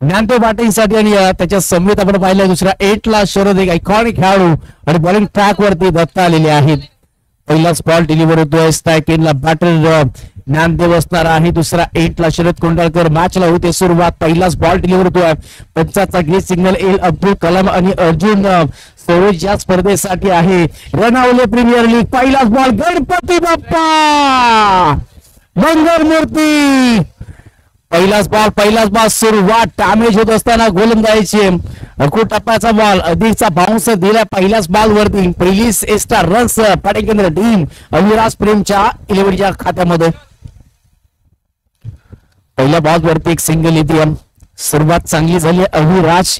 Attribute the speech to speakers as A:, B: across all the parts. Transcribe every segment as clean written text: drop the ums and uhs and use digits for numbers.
A: ज्ञानदेव बॅटिंगसाठी आणि त्याच्या समेत आपण पाहिलं दुसऱ्या 8 ला शरद एक आयकॉनिक खेळाडू आणि बॉलिंग ट्रॅक वरती दत्ता आलेले आहेत. पहिलाच बॉल डिलिव्हर होतोय स्ट्राईक एंडला बॅटर ज्ञानदेव असणार आहे. दुसरा 8 ला शरद कोंडाळकर. मॅचला होते सुरुवात. पहिलाच बॉल डिलिव्हर होतोय. पंचाचा ग्रीन सिग्नल येईल. अब्दुल कलाम आणि अर्जुन सरोज या स्पर्धेसाठी आहे. रनावले प्रीमियर लीग. पहिलाच बॉल गणपती बाप्पा मंगल मूर्ती. पहिलाच बॉल सुरुवात डॅमेज होत असताना गोलंदाजीची टप्प्याचा बॉल अधिकचा बाउन्स दिला पहिल्याच बॉल वरती. पहिली एक्स्ट्रा रन्स बॅटिंग केंद्र टीम अविराज प्रेमच्या 11च्या खात्यामध्ये. पहिल्या बॉल वरती एक सिंगल येते. सुरुवात चांगली झाली अविराज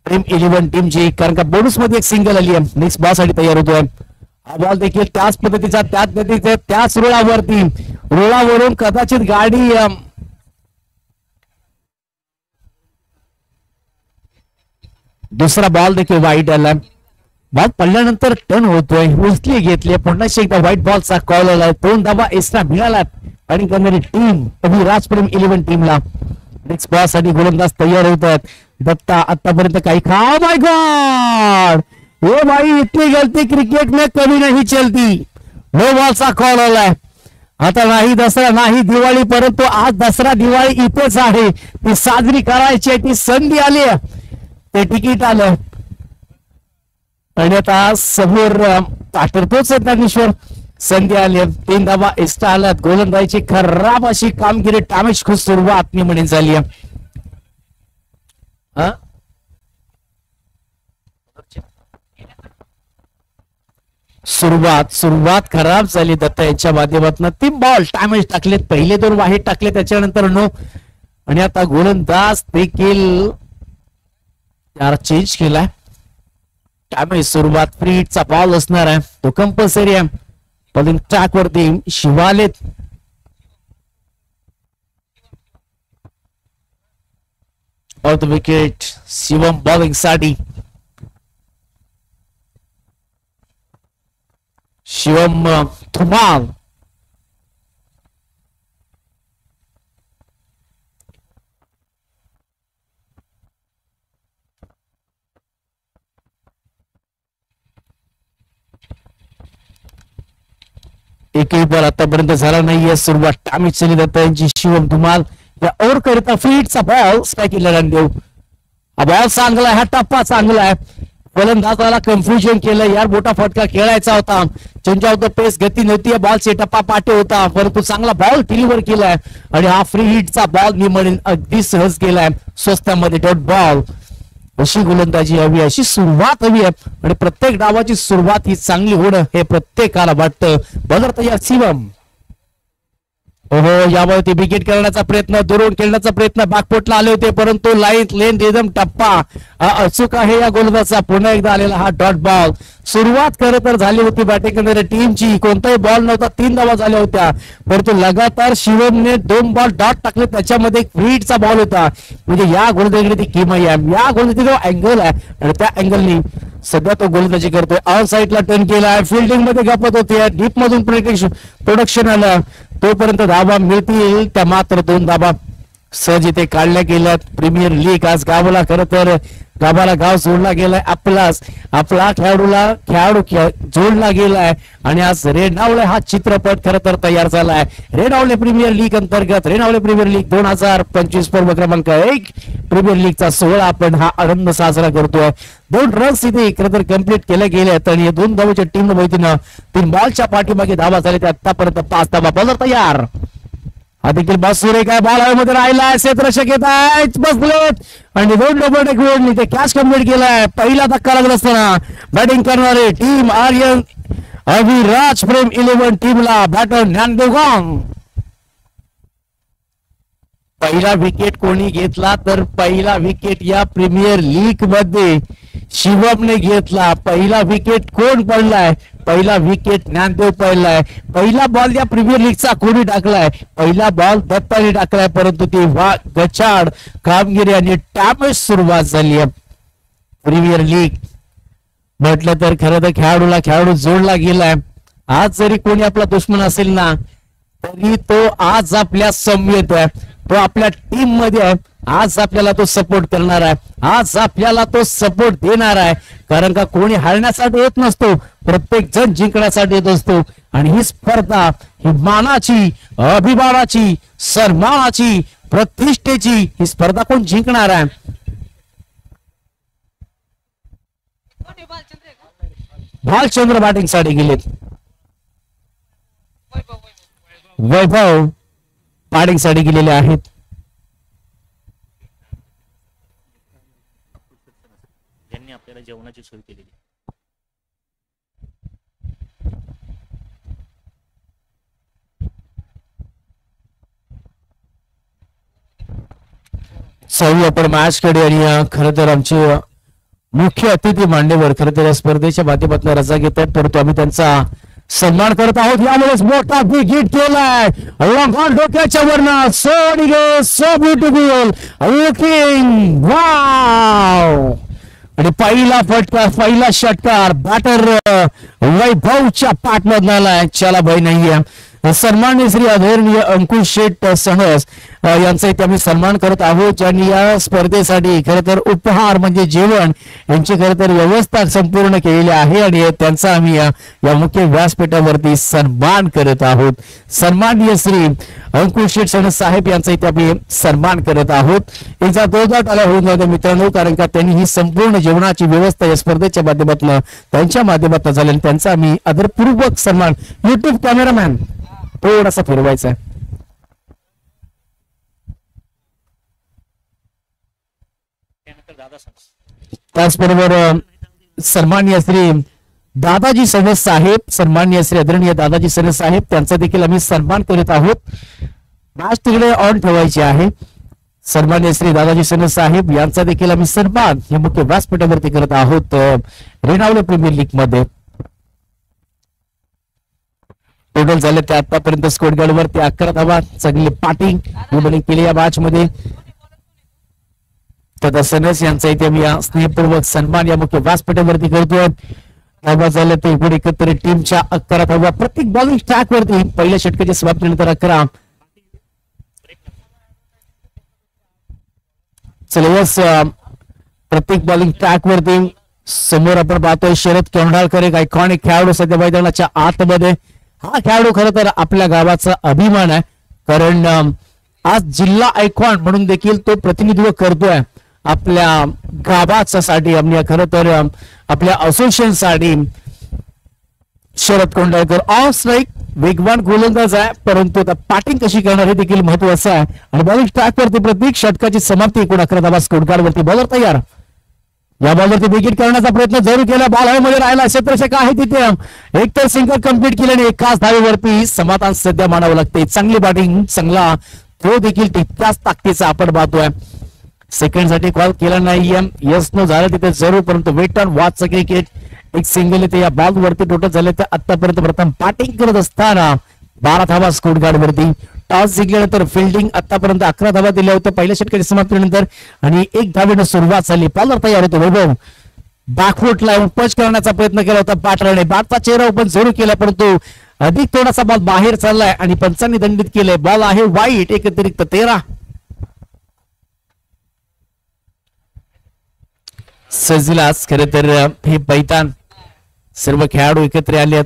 A: प्रेम 11 टीमची, कारण का बोनस मध्ये एक सिंगल आली आहे. नेक्स्ट बॉल साठी तयार होतोय. हा बॉल देखील त्याच पद्धतीचा त्याच रुळावरती. रुळावरून कदाचित गाडी दुसरा बॉल देखील वाईट आला. बॉल पडल्यानंतर टर्न होतोय. उचली घेतली. पुन्हा एकदा व्हाईट बॉलचा कॉल आला. 2 धावा एक्स्ट्रा मिळाला आणि करणारी टीम अभिराज प्रेम 11 टीमला. नेक्स्ट बॉल साठी गोलंदाज तयार होतात. दत्ता आतापर्यंत काही माय गॉड हे भाई इतनी गलती क्रिकेट में कभी नहीं चलती. नो बॉलचा कॉल आलाय. आता नाही दसरा नाही दिवाळी, परंतु आज दसरा दिवाळी इथेच आहे. ती साजरी करायची ती संधी आली. ते तिकीट आलं आणि आता समोर ताठरतोच ज्ञानेश्वर. संधी आली. 3 धावा एक्स्ट्रा आल्यात. गोलंदाजीची खराब अशी कामगिरी डॅमेज खूप सुरुवात मी म्हणेन झाली. सुरुवात खराब झाली दत्ता यांच्या माध्यमातून. 3 बॉल डॅमेज टाकलेत. पहिले 2 वाईट टाकले त्याच्यानंतर नो. आणि आता गोलंदाज देखील चेंज केलाय. त्यामुळे सुरुवात फ्री हिटचा बॉल असणार आहे. तो कंपल्सरी आहे. बॉलिंग ट्रॅक वरती शिवालेत. Off the wicket Shivam bowling साठी. शिवम धुमाल. एकही बॉल आतापर्यंत झाला नाहीये. सुरुवात डॅमेज झाली जात यांची. शिवम धुमाल या ओव्हर करिता फ्री हिटचा बॉल स्ट्राईकला ज्ञानदेव. हा बॉल चांगला आहे. हा टप्पा चांगला आहे. गोलंदाजाला कन्फ्युजन केलं. यार मोठा फटका खेळायचा होता. चेंज ऑफ द पेस गती नव्हती. बॉलचे टप्पा पाटे होता, परंतु चांगला बॉल डिलिव्हर केलाय आणि हा फ्री हिटचा बॉल मी म्हणेन अगदी सहज केलाय. स्वस्तामध्ये डॉट बॉल. अशी गोलंदाजी हवी, अशी सुरुवात हवी आहे आणि प्रत्येक डावाची सुरुवात ही चांगली होणं हे प्रत्येकाला वाटतं. बॉलर तयार शिवम. हो यावरती विकेट करण्याचा प्रयत्न, दुरून खेळण्याचा प्रयत्न. बॅकफुटला आले होते, परंतु लेन रिदम टप्पा अचूक आहे या गोलंदाजाचा. पुन्हा एकदा आलेला हा डॉट बॉल. सुरुवात खरं तर झाली होती बॅटिंग करणाऱ्या टीमची. कोणताही बॉल नव्हता. 3 धावा झाल्या होत्या, परंतु लगातार शिवमने 2 बॉल डॉट टाकले. त्याच्यामध्ये एक फ्री हिटचा बॉल होता. म्हणजे या गोलंदाजीकडे ती किमया आहे. या गोलंदाजीचा अँगल आहे आणि त्या अँगलनी सध्या तो गोलंदाजी करतोय. ऑन साईडला टर्न केलाय. फिल्डिंग मध्ये गपत होते. डीप मधून प्रोडक्शन आलं. तोपर्यंत धावा मिळतील त्या मात्र 2 धावा सहज इथे काढल्या गेल्यात. प्रीमियर लीग आज गावाला खरं तर गावाला गाव जोडला गेलाय. आपला खेळाडू जोडला गेलाय आणि आज रेणावळे हा चित्रपट खरं तर तयार झालाय. रेणावळे प्रीमियर लीग अंतर्गत रेणावळे प्रीमियर लीग 2025 पर्व क्रमांक 1 प्रीमियर लीगचा 16 आपण हा आनंद साजरा करतोय. 2 रन्स इथे खरं तर कंप्लीट केले गेलेत आणि 2 धावाच्या टीम वतीनं 3 बॉलच्या पाठीमागे धावा झाल्या. आतापर्यंत 5 धावा. बॉलर तयार. हा देखील बॉस सुरे काय बॉल हवेमध्ये राहिलाय. क्षेत्ररक्षक येत आहेत, बसलेत आणि 2 डबल टेक ओढली. ते कॅच कम्प्लीट केलाय. पहिला धक्का लागला असताना बॅटिंग करणारे टीम आर्यन अविराज प्रेम 11 टीमला बॅटर ज्ञानदेव गांग. पहिला विकेट कोणी घेतला तर पहिला विकेट या प्रीमियर लीग मध्ये शिवमने घेतला. पहिला विकेट कोण पडलाय? पहिला विकेट ज्ञानदेव पडलाय. पहिला बॉल या प्रीमियर लीगचा कोणी टाकलाय? पहिला बॉल दत्ताने टाकलाय, परंतु ती गचाड कामगिरी आणि डॅमेज सुरुवात झाली. प्रीमियर लीग म्हटलं तर खरं तर खेळाडू जोडला गेलाय. आज जरी कोणी आपला दुश्मन असेल ना, तरी तो आज आपल्या समवेत आहे, तो आपल्या टीम मध्ये आहे. आज आपल्याला तो सपोर्ट करणार आहे, आज आपल्याला तो सपोर्ट देणार आहे. कारण का कोणी हारण्यासाठी येत नसतो, प्रत्येक जण जिंकण्यासाठी येत असतो. आणि ही स्पर्धा ही मानाची, अभिमानाची, सन्मानाची, प्रतिष्ठेची ही स्पर्धा कोण जिंकणार आहे? भालचंद्र बॅटिंग साठी गेलेत, वैभव बॅटिंग साठी गेलेले आहेत.
B: ज्यांनी आपल्याला जेवणाची सोय केलेली.
A: सही आपण मॅच कडे आणि खरं तर आमचे मुख्य अतिथी मान्यवर खरं तर या स्पर्धेच्या माध्यमातून रजा घेत आहेत, परंतु आम्ही त्यांचा सन्मान करत आहोत. यावेळेस मोठा विकेट केलाय लंघन डोक्याच्या वरनं, सो ब्युटिफुल लुकिंग वाव. आणि पहिला फटका, पहिला षटकार बॅटर वैभवच्या पाठमधून आलाय. चला भाई नाहीये. सन्माननीय श्री आदरणीय अंकुश शेठ सहस यांचा इथे आम्ही सन्मान करत आहोत, ज्यांनी या स्पर्धेसाठी खरं तर उपहार म्हणजे जेवण यांची खरं तर व्यवस्था संपूर्ण केलेली आहे. आणि त्यांचा आम्ही या मुख्य व्यासपीठावरती सन्मान करत आहोत. सन्माननीय श्री अंकुश शेठ सहस साहेब यांचा इथे आम्ही सन्मान करत आहोत. यांचा जोरदार आला होऊन जातो मित्रांनो, कारण का त्यांनी ही संपूर्ण जेवणाची व्यवस्था या स्पर्धेच्या माध्यमातून त्यांच्या माध्यमातून झाली आणि त्यांचा आम्ही आदरपूर्वक सन्मान. युट्यूब कॅमेरामॅन थोडासा फिरवायचा आहे. त्याचबरोबर सन्माननीय श्री दादाजी सहस साहेब, सन्माननीय श्री आदरणीय दादाजी सहस साहेब त्यांचा देखील आम्ही सन्मान करत आहोत. मॅच तिकडे ऑन ठेवायची आहे. सन्माननीय श्री दादाजी सहस साहेब यांचा देखील आम्ही सन्मान हे मुख्य व्यासपीठावरती करत आहोत रेणावले प्रीमियर लीग मध्ये. टोटल झाले ते आतापर्यंत स्कोर गार्ड वरती 11 धावा. चांगली बॅटिंग बॉलिंग केली या मॅच मध्ये. तथा सनस यांचा इथे मी स्नेहपूर्वक सन्मान या मुख्य व्यासपीठावरती करतोय. धावा झाल्या ते एकूण एकत्र टीमच्या 11 धावा प्रत्येक बॉलिंग स्ट्राईक वरती. पहिल्या षटकाच्या समाप्तीनंतर 11. चला प्रत्येक बॉलिंग ट्रॅक वरती समोर आपण पाहतोय शरद कोंढाळकर, एक आयकॉनिक खेळाडू सध्या मैदानाच्या आतमध्ये. हा खेळाडू खरं तर आपल्या गावाचा अभिमान आहे, कारण आज जिल्हा आयकॉन म्हणून देखील तो प्रतिनिधित्व करतोय आपल्या गावाच्या साठी, खरं तर आपल्या असोसिएशन साठी. शरद कोंढाळकर ऑफ स्ट्राईक वेगवान गोलंदाज आहे, परंतु आता बॅटिंग कशी करणार हे देखील महत्वाचं आहे. आणि बॉलिंग ट्रॅक वरती प्रत्येक षटकाची समाप्ती एकूण 11 धावा स्कोर कार्ड वरती. बॉलर तयार. या बॉलवरती विकेट करण्याचा प्रयत्न जरूर केला. बॉल हवेमध्ये राहिला. क्षेत्ररक्षक आहे तिथे. एक तर सिंगल कंप्लीट केल्याने एकाच धावेवरती समाधान सध्या मानावं लागते. चांगली बॅटिंग, चांगला थ्रो देखील तितक्याच ताकदीचा आपण पाहतोय. सेकंड साठी कॉल केला नाहीये. यस नो झालं तिथे जरूर, परंतु वेट ऑन वॉच क्रिकेट. एक सिंगल येते या बॉल वरती. टोटल झाले तर आतापर्यंत प्रथम बॅटिंग करत असताना 12 धावा स्कोर कार्ड वरती. टॉस जिंकल्यानंतर फिल्डिंग आतापर्यंत 11 धावा दिल्या होत्या पहिल्या षटकाच्या समाप्तीनंतर आणि 1 धावेनं सुरुवात झाली. बॉलर तयार होतो वैभव. बॅकफूट लावून पंच करण्याचा प्रयत्न केला होता बॅटरने. बॅटचा चेहरा ओपन जरूर केला, परंतु अधिक थोडासा बॉल बाहेर चाललाय आणि पंचांनी दंडित केलंय. बॉल आहे वाईट. एक अतिरिक्त 13. सजलाच खरं तर हे पैतान सर्व खेळाडू एकत्र आले.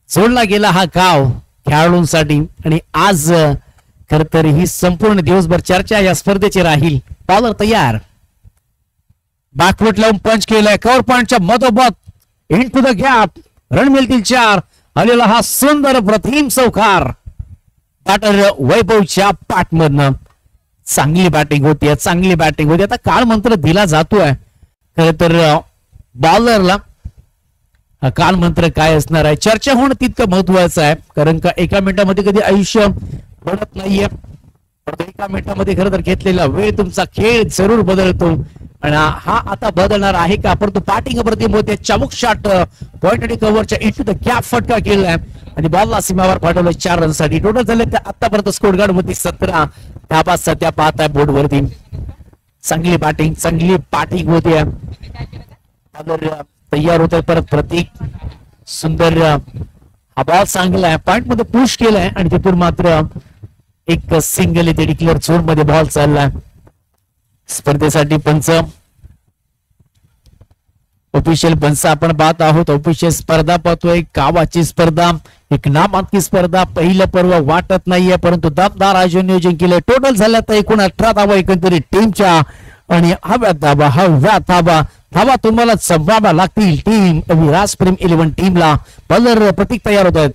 A: जोडला गेला हा गाव खेळाडूंसाठी आणि आज खर तर ही संपूर्ण दिवसभर चर्चा या स्पर्धेची राहील. बॉलर तयार. बॅकफूट लावून पंच केलाय. कव्हर पॉइंटच्या मधोमध इन टू द गॅप. रन मिळतील 4. आलेला हा सुंदर प्रतिम चौकार बॅटर वैभवच्या पाठमधनं. चांगली बॅटिंग होती, चांगली बॅटिंग होती. आता काळ मंत्र दिला जातोय खर तर बॉलरला. काल मंत्र काय असणार आहे चर्चा होणं तितकं महत्वाचं आहे, कारण का एका मिनिटामध्ये कधी आयुष्य बनत नाहीये, पण एका मिनिटामध्ये खरं तर घेतलेला वेळ तुमचा खेळ जरूर बदलतो. आणि हा आता बदलणार आहे का? परंतु बॅटिंग प्रतिम होते. चाबूक शॉट पॉइंट आणि कव्हरच्या इंटू द गॅप फटका केलाय आणि बॉलला सीमावर पाठवलं 4 रनसाठी. टोटल झाले ते आतापर्यंत स्कोर गार्ड मध्ये 17 धावा सध्या पाहत आहे बोर्ड वरती. चांगली बॅटिंग होते. तयार होत परत प्रतीक. सुंदर हा बॉल चांगला आहे, पॉइंट मध्ये पुश केलाय आणि तिथून मात्र एक सिंगल इथे डिक्लेअर झोन मध्ये बॉल चाललाय. स्पर्धेसाठी पंच ऑफिशियल पंच आपण पाहत आहोत. ऑफिशियल स्पर्धा पाहतोय, गावाची स्पर्धा, एक नामांकित स्पर्धा. पहिलं पर्व वाटत नाहीये परंतु दमदार आयोजन नियोजन केलंय. टोटल झाल्या तर एकूण 18 धावा एकंदरीत टीमच्या आणि हव्या धावा तुम्हाला जमवाव्या लागतील. टीम विराज प्रेम 11 टीमला बॉलर प्रतीक तयार होत आहेत.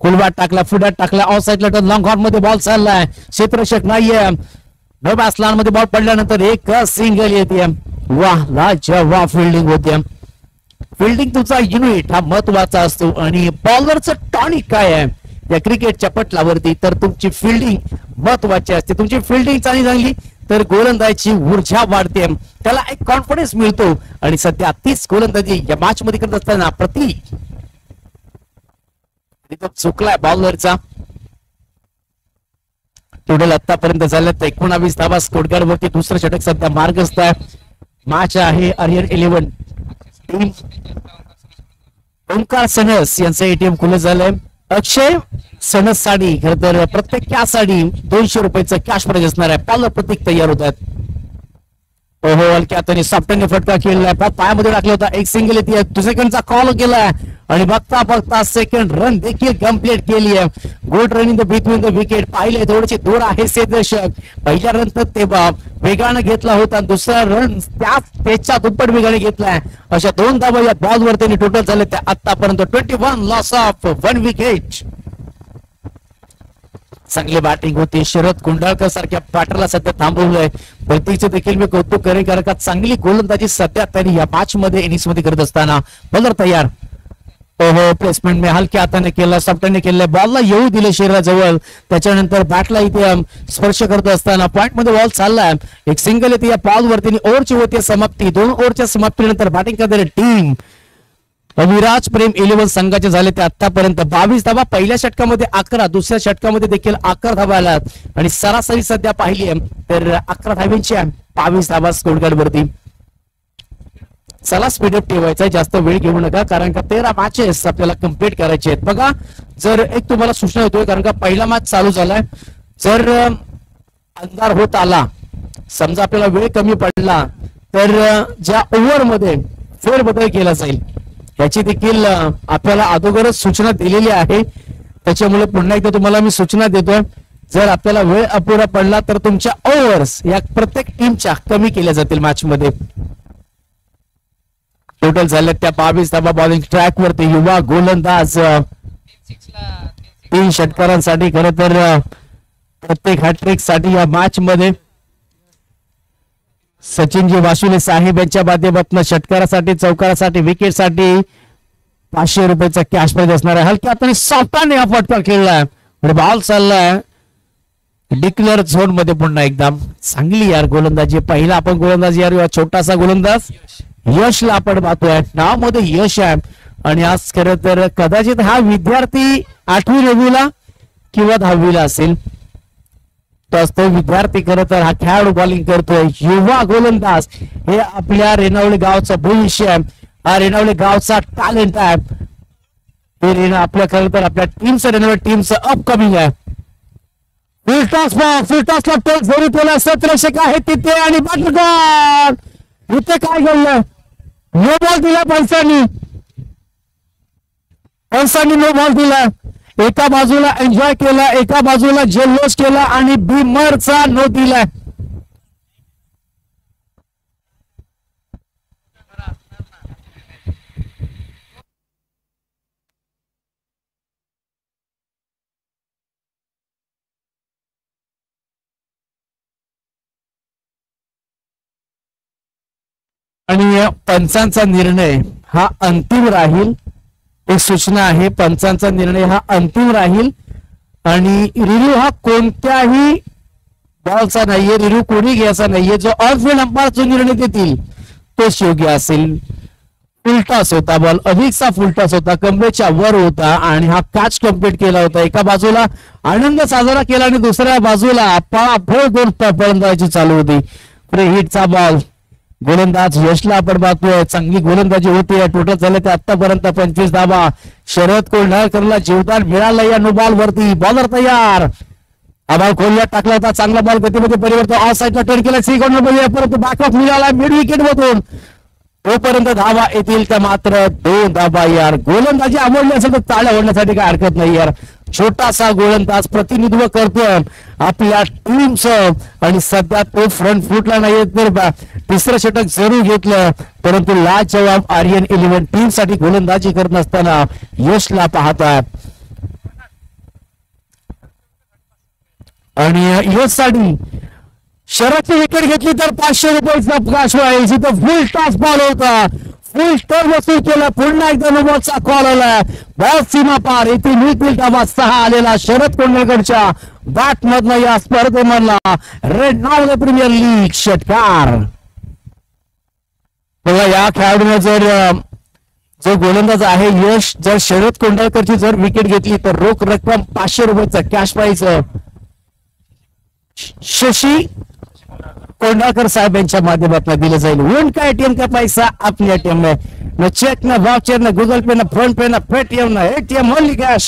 A: कुलवाट टाकला, फुडात टाकला, ऑफ साईडला लॉंग हॉर्न मध्ये बॉल चाललाय. क्षेत्ररक्षक नाहीये. नोबास्लान मध्ये बॉल पडल्यानंतर एक सिंगल येते. वाह, लाजवाब फिल्डिंग होते. फिल्डिंग तुमचा युनिट हा महत्वाचा असतो आणि बॉलरचं टॉनिक काय आहे या क्रिकेटच्या पटलावरती, तर तुमची फिल्डिंग महत्वाची असते. तुमची फिल्डिंग चांगली तर गोलंदाजीची ऊर्जा वाढते, त्याला एक कॉन्फिडन्स मिळतो. आणि सध्या तीच गोलंदाजी या मॅच मध्ये करत असताना प्रतीक चुकलाय बॉलरचा. टोटल आतापर्यंत झालं तर 19 धावा स्कोरकार्ड वरती. दुसरं षटक सध्या मार्गस्थ आहे. मॅच आहे आर्यन 11 टीम. ओंकार सणस यांचं एटीएम खुलं झालंय. अक्षय सणस साठी खरं तर प्रत्येक कॅश साठी 200 रुपयाचं कॅश प्राइज असणार आहे. बॉलर प्रतीक तयार होत आहेत. ओहो, हलक्यात आणि सॉफ्टने फटका खेळलाय, पायामध्ये टाकला होता. एक सिंगल येते, दुसरीकडचा कॉल केलाय आणि बघता सेकंड रन देखील कंप्लीट केली आहे. Good run in the between the wicket. पाहिले थोडेसे दूर आहे क्षेत्ररक्षक. पहिल्या रन तर ते वेगाने घेतला होता, दुसरा रन त्याच्या दुप्पट वेगाने घेतलाय. अशा 2 धावा या बॉल वर त्यांनी टोटल झाले ते आतापर्यंत. 21 लॉस ऑफ 1 विकेट. चांगली बॅटिंग होती. शरद कुंडाळकर सारख्या बॅटरला सध्या थांबवलंय. प्रतीकचे देखील मी कौतुक करेन कारण का चांगली गोलंदाजी सध्या त्यांनी या मॅच मध्ये इनिंग्स मध्ये करत असताना. बॉलर तयार. ओहो, प्लेसमेंट में हलक्या हाताने केलं, सॉफ्टने केलंय. बॉलला येऊ दिले शरीराजवळ, त्याच्यानंतर बॅटला इथे स्पर्श करत असताना पॉइंट मध्ये बॉल चाललाय. एक सिंगल येते या बॉल वरती. ओव्हरची होती समाप्ती. 2 ओव्हरच्या समाप्तीनंतर बॅटिंग करणारी टीम विराज प्रेम 11 संघाचे झाले ते आतापर्यंत 22 धावा. पहिल्या षटकामध्ये 11, दुसऱ्या षटकामध्ये देखील 11 धावा आल्यात आणि सरासरी सध्या पाहिली तर 11 धाव्यांची 22 धावा स्कोरकार्ड वरती. चला स्पीडअप ठेवायचा, जास्त वेळ घेऊ नका कारण का 13 मॅचेस आपल्याला कम्प्लीट करायचे आहेत. बघा, जर एक तुम्हाला सूचना होतोय कारण का पहिला मॅच चालू झालाय. जर अंधार होत आला, समजा आपल्याला वेळ कमी पडला तर ज्या ओव्हर मध्ये फेरबदल केला जाईल याची देखील आपल्याला अगोदरच सूचना दिलेली आहे. त्याच्यामुळे पुन्हा एकदा तुम्हाला मी सूचना देतोय, जर आपल्याला वेळ अपुरा पडला तर तुमच्या ओव्हर्स या प्रत्येक टीमच्या कमी केल्या जातील मॅच मध्ये. टोटल झाले त्या 22 धावा बॉलिंग ट्रॅक वरती. युवा गोलंदाज 3 षटकारांसाठी खरं तर प्रत्येक हॅट्रिक साठी या मॅच मध्ये सचिनजी वासुले साहेब यांच्या माध्यमातून षटकारासाठी, चौकारासाठी, विकेटसाठी 500 रुपयाचा कॅश प्राइज असणार आहे. हलक्या हाताने सॉफ्टाने हा फटका खेळलाय, बॉल चाललाय डिक्लेअर झोन मध्ये. पुन्हा एकदम चांगली यार गोलंदाजी. पहिला आपण गोलंदाजी यार छोटासा गोलंदाज यशला आपण पाहतोय. नाव मध्ये यश आहे आणि आज खरं तर कदाचित हा विद्यार्थी 8वी 9वीला किंवा 10वीला असेल. तो विद्यार्थी खरं तर हा खेळाडू बॉलिंग करतोय. युवा गोलंदाज हे आपल्या रेणावळे गावचं भविष्य आहे. हा रेणावळे गावचा टॅलेंट आहे. हे आपल्या खरं तर आपल्या टीमचं रेणावळे टीमचं अपकमिंग आहे. फिल्टॉसला टोक जरी केला. क्षेत्ररक्षक आहे तिथे आणि बॅटर इथे काय घडलं? नो बॉल दिला पंचांनी नो बॉल दिला. एका बाजूला एन्जॉय केला, एका बाजूला जल्लोष केला आणि बीमरचा नो दिलाय. आणि पंचांचा निर्णय हा अंतिम राहील. एक सूचना आहे, पंचांचा निर्णय हा अंतिम राहील आणि रिव्ह्यू हा कोणत्याही बॉलचा नाहीये. रिव्ह्यू कोणी घ्यायचा नाहीये. जो ऑफ फिल्ड अंपायर जो निर्णय देतील तोच योग्य असेल. फुलटॉस होता, बॉल अधिकचा फुलटॉस होता, कमरेच्या वर होता आणि हा कॅच कंप्लीट केला होता. एका बाजूला आनंद साजरा केला आणि दुसऱ्या बाजूला पळापळ 2 फलंदाजी चालू होती. फ्री हिटचा बॉल गोलंदाज यशला आपण पाहतोय चांगली गोलंदाजी होती. टोटल झाले ते आतापर्यंत 25 धावा. शरद कोंढाळकरला जीवदान मिळालं या नो बॉल वरती. बॉलर तयार. आभाळ खोलला टाकला होता. चांगला बॉल गतीमध्ये परिवर्तन ऑफ साईडला टर्न केला. सी कॉर्नर परंतु बॅकऑफ मिळाला मिड विकेट मधून. तोपर्यंत धावा येतील त्या मात्र 2 धावा यार. गोलंदाजी आवडली असेल तर ताळ्या ओढण्यासाठी काय हरकत नाही यार. छोटासा गोलंदाज प्रतिनिधित्व करतोय आपल्या टीमचं आणि सध्या तो फ्रंट फुटला नाही तर तिसरं षटक जरूर घेतलं परंतु लाजवाब आर्यन 11 टीम साठी गोलंदाजी करत असताना यशला पाहताय. आणि यश साठी शरदची विकेट घेतली तर 500 रुपयाचा प्रकाश व्हायची. तर फुल टॉस बॉल होता. फुल स्टोर वसूल केला. पुन्हा एकदा नोबॉलचा कॉल आला. बॉल सीमा पार. येथे मिळतील धावा 6 आलेला शरद कोंढाळकरच्या बॅट मधनं या स्पर्धेमधला रेड नाव प्रीमियर लीग षटकार. बघा या खेळाडूने जर जो गोलंदाज आहे यश जर शरद कोंढाळकरची जर विकेट घेतली तर रोख रक्कम 500 रुपयाचा कॅश प्राइज शशी कोंढाळकर साहेब यांच्या माध्यमातून दिलं जाईल. उनका एटीएम का पैसा अपने एटीएम में न चेक न वाउचर न गूगल पे न फोन पे न पेटीएम न एटीएम ओनली कॅश.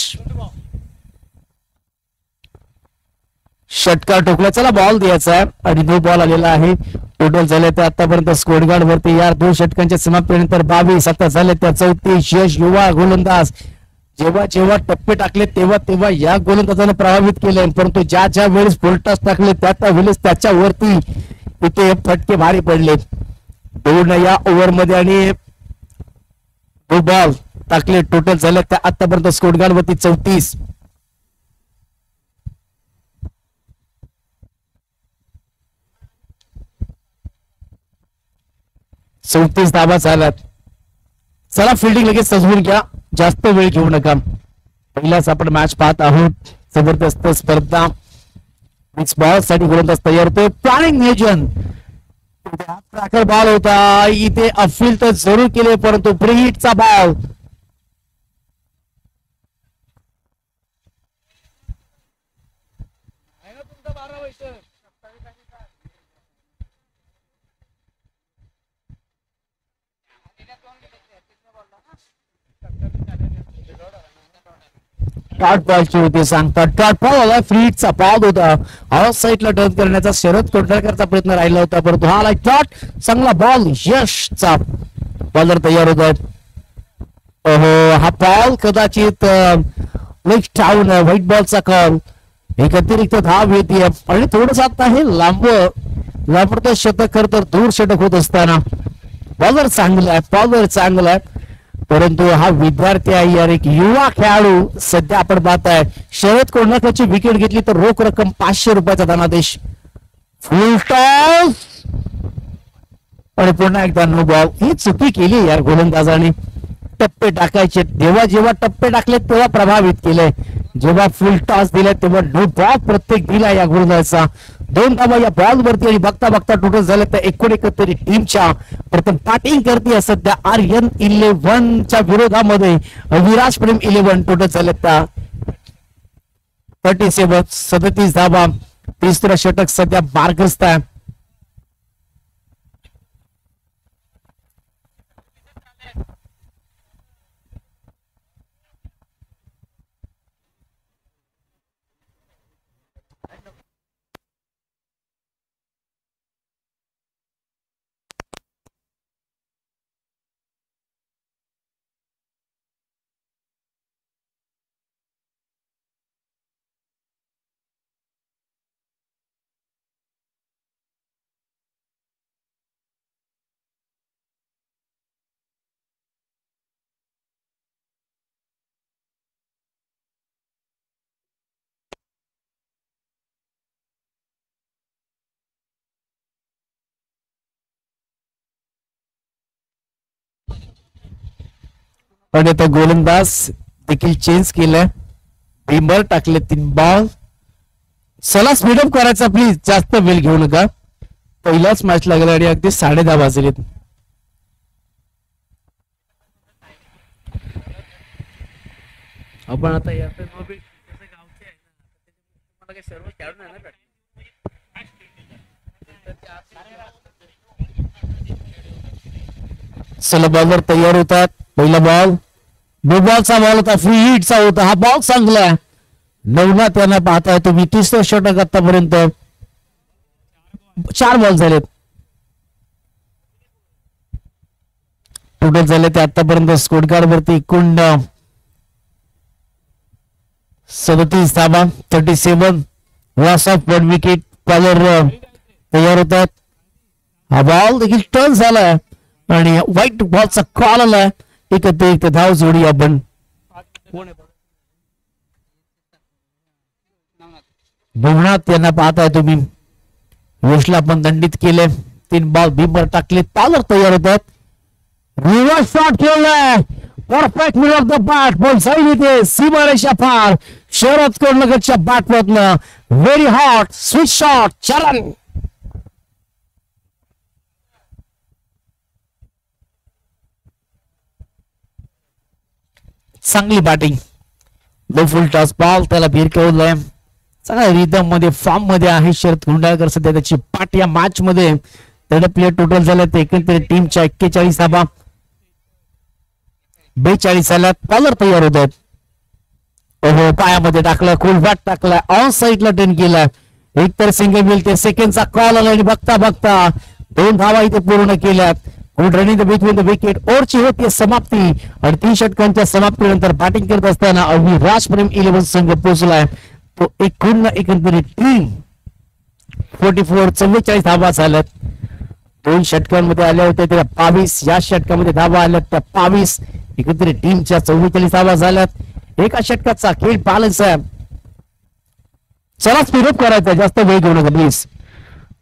A: षटकार ठोकला. चला बॉल द्यायचा आहे आणि 2 बॉल आलेला आहे. टोटल झाले तर आतापर्यंत स्कोर गार्ड वरती यार 2 षटकांच्या समाप्तीनंतर 22. आता झाले त्या 34. यश युवा गोलंदाज जेव्हा जेव्हा टप्पे टाकले तेव्हा तेव्हा या गोलंदाजाने प्रभावित केले परंतु ज्या ज्या वेळेस फुलटॉस टाकले त्या त्या वेळेस त्याच्यावरती इथे फटके भारी पडले. 2 या ओव्हर मध्ये आणि 2 बॉल टाकले. टोटल झाले त्या आतापर्यंत स्कोर गार्ड वरती 34. 34 धावा झाल्यात. चला फिल्डिंग लगेच सजवून घ्या. जास्त वेळ घेऊ नका. पहिलाच आपण मॅच पाहत आहोत. जबरदस्त स्पर्धा. मिक्स बॉल साठी गोलंदाज तयार होतोय. प्लॅनिंग नियोजन ट्रॅकर बॉल होता. इथे अपफील्ड तर जरूर केले परंतु प्रीहिटचा बॉल. टॉट बॉलची होती सांगतात. टॉट बॉल आला. फ्रीटचा बॉल होता. ऑफ साईडला टर्न करण्याचा शरद कोंढाळकरचा प्रयत्न राहिला होता परंतु हा आला टॉट. चांगला बॉल यशचा. बॉलर तयार होत आहे. हा बॉल कदाचित टाऊन व्हाईट बॉलचा कॉल. एक अतिरिक्त धाव येते आणि थोडस आता हे लांबवरचं शतक खर तर दूर षटक होत असताना बॉलर चांगला आहे. बॉलर चांगला आहे परंतु हा विद्यार्थी आहे यार. एक युवा खेळाडू सध्या आपण पाहताय. शरद कोंढाळकरची विकेट घेतली तर रोख रक्कम 500 रुपयाचा धनादेश. फुल टॉस आणि पुन्हा एकदा नो बॉल. ही चुकी केली यार गोलंदाजाने. टप्पे टाकायचे जेव्हा जेव्हा टप्पे टाकले तेव्हा प्रभावित केले. जेव्हा फुल टॉस दिले तेव्हा नो बॉल प्रत्येक दिला या गोलंदाजाचा. 2 धावा या बॉल वरती आणि बघता बघता टोटल झाले तर एकूण टीमच्या प्रथम बॅटिंग करते सध्या आर्यन 11 च्या विरोधामध्ये विराज प्रेम 11. टोटल झाले त्या 37 धावा. तिसरं षटक सध्या बारगस्त आहे. पण आता गोलंदाज देखील चेंज केलाय. भीमर टाकले 3 बॉल. चला स्पीडअप करायचा प्लीज. जास्त वेळ घेऊ नका. पहिलाच मॅच लागला आणि अगदी 10:30 वाजलेत. आपण आता सर्व खेळून चला बॉलर तयार होतात. पहिला बॉल बॉलचा बॉल होता, फ्री हिटचा होता. हा बॉल चांगला आहे. नवनाथ यांना पाहताय तुम्ही. तिसरं षटक आतापर्यंत. 4 बॉल झालेत टोटल झाले ते आतापर्यंत. स्कोर कार्ड वरती एकूण 37 धावा. 37 लॉस ऑफ 1 विकेट. बॉलर तयार होतात. हा बॉल देखील टर्न झालाय आणि व्हाईट बॉलचा कॉल आलाय. एक धाव जोडी आपण भुवनाथ यांना पाहताय तुम्ही. यशला पण दंडित केले. 3 बॉल भीमवर टाकले. बॉलर तयार होतात. रिव्हर्स शॉट खेळलाय. Perfect mid off the bat. पण जाईल इथे सीमारेषा पार. शरद कर्णगतच्या बॅटमधनं very hot switch shot. Charan चांगली batting. Low full toss ball त्याला भिरकवलंय. चांगल्या रिदम मध्ये फॉर्म मध्ये आहे शरद कुंडाळकर. सध्या त्याची पाठ या मॅच मध्ये प्लेयर टोटल झाले ते एकंदरीत टीमच्या 41 धावा. 42 झाल्यात. बॉलर तयार होत आहेत. ओहो पायामध्ये टाकला. फुल बॅट टाकला. ऑन साईडला टर्न केला. एक तर सिंगल मिळते. सेकंडचा कॉल आला आणि बघता बघता 2 धावा इथे पूर्ण केल्यात. Good running the between the wicket. ओव्हरची होती समाप्ती आणि 3 षटकांच्या समाप्तीनंतर बॅटिंग करत असताना अगदी राजप्रेम 11 संघ पोहोचलाय. तो एकंदरीत टीम 44 धावा झाल्यात. 2 षटकांमध्ये आल्या होत्या त्या 22. या षटकामध्ये धावा आल्यात त्या 22. एकंदरीत टीमच्या 44 धावा झाल्यात. एका षटकाचा खेळ बॅलन्स आहे. चला स्पीडअप करायचा. जास्त वेळ घेऊ नका प्लीज.